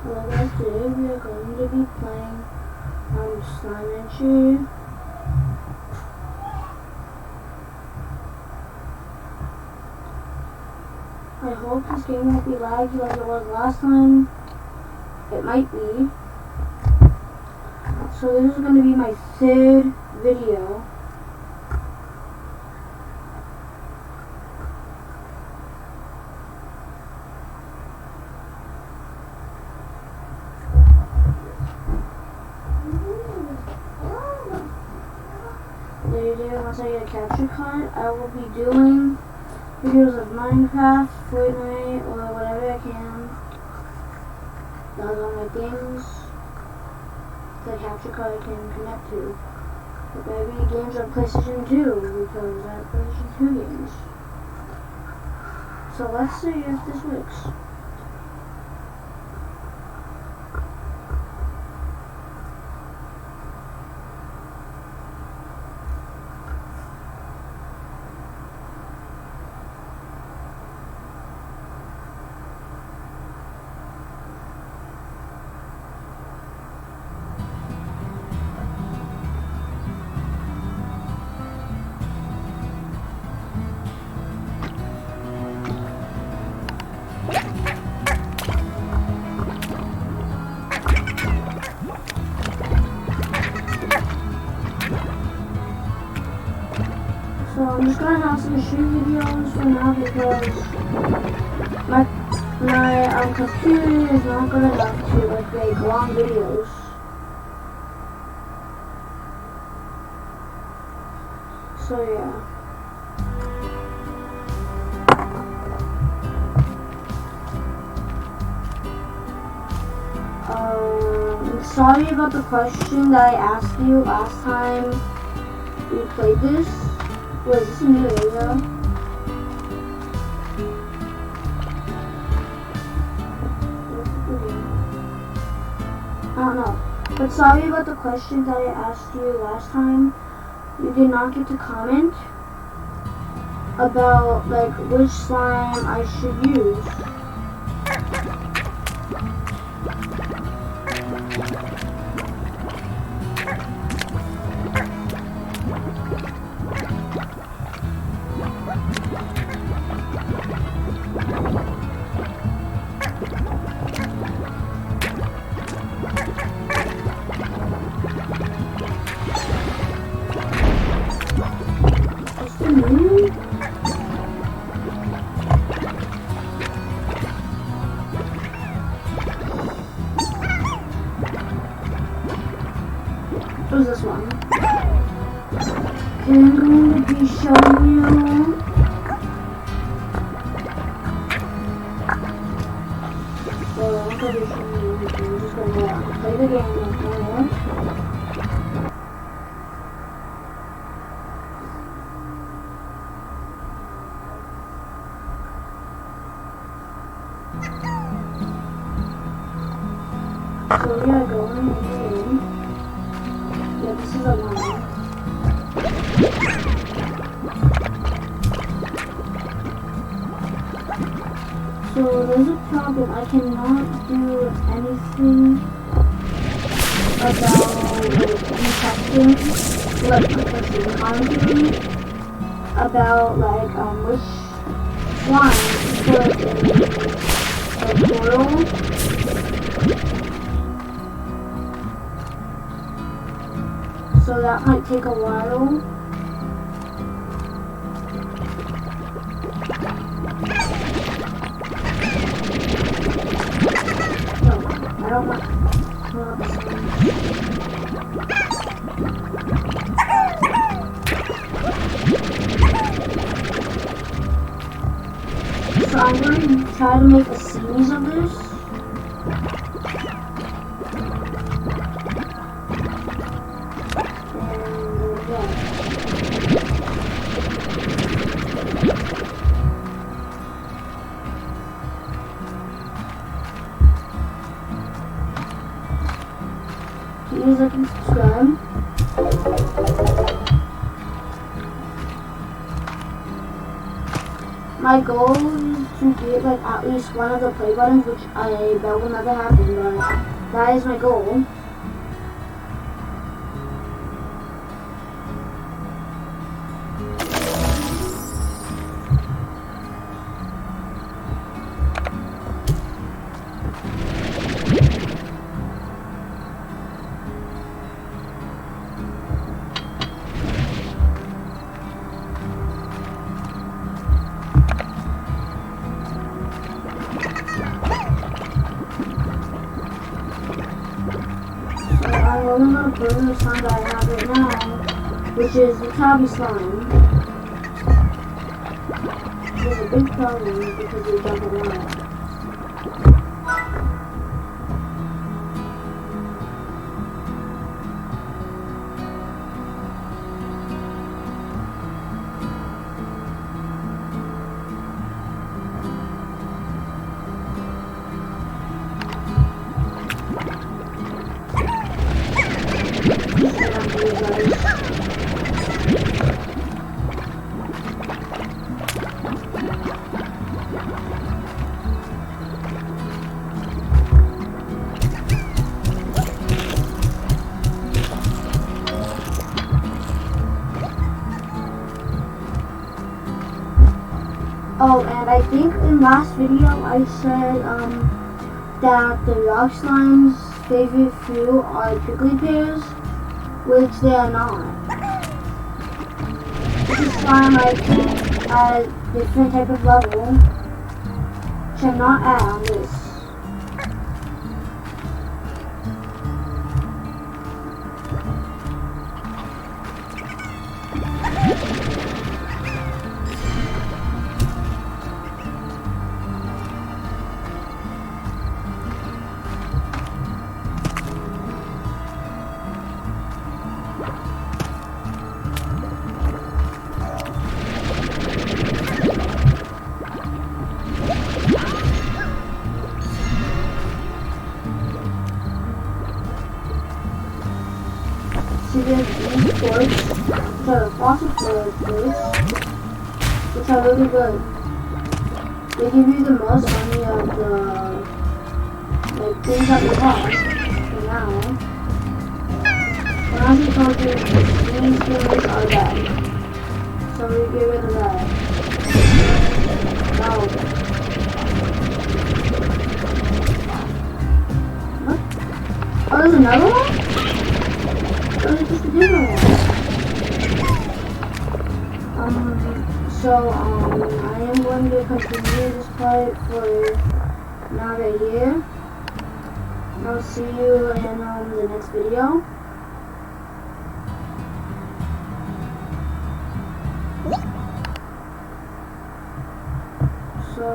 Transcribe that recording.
Hello guys, today we are going to be playing Slime Rancher. I hope this game won't be laggy like it was last time. It might be. So this is going to be my third video. Later, once I get a capture card, I will be doing videos of Minecraft, Fortnite, or whatever I can. Those are my games the capture card can connect to. But maybe games on PlayStation 2, because I have PlayStation 2 games. So let's see if this works. So I'm just gonna have some shoot videos for now because my computer is not good enough to like make long videos. So yeah. Sorry about the question that I asked you last time we played this. Was this a new video? I don't know. But sorry about the question that I asked you last time. You did not get to comment about like which slime I should use. What is this one? Okay, I'm going to be showing you. So I'm going to be showing you. I'm just going to play the game with me. So we are going in. Yeah, this is a line. So there's a problem. I cannot do anything about any testing, like commenting about which slime to put in the portal. So that might take a while. No, I don't want So I'm going to try to make a series of this. Please like and subscribe. My goal is to get like at least one of the play buttons, which I bet will never happen, but that is my goal. I'm only going to burn the slime that I have right now, which is the tabby slime. There's a big problem because we dump it out. Oh, and I think in last video I said that the rock slime's favorite fruit are prickly pears, which they are not. This slime I keep at a different type of level, which I'm not at on this. See, there's these quartz, which are the fossil quartz, which are really good. They give you the most money of the things that we have for now. And as I told you, these things are bad. So we get rid of that. No. What? Oh, there's another one? Or is it just a different one? So, I am going to continue this part for now right here. I'll see you in the next video. So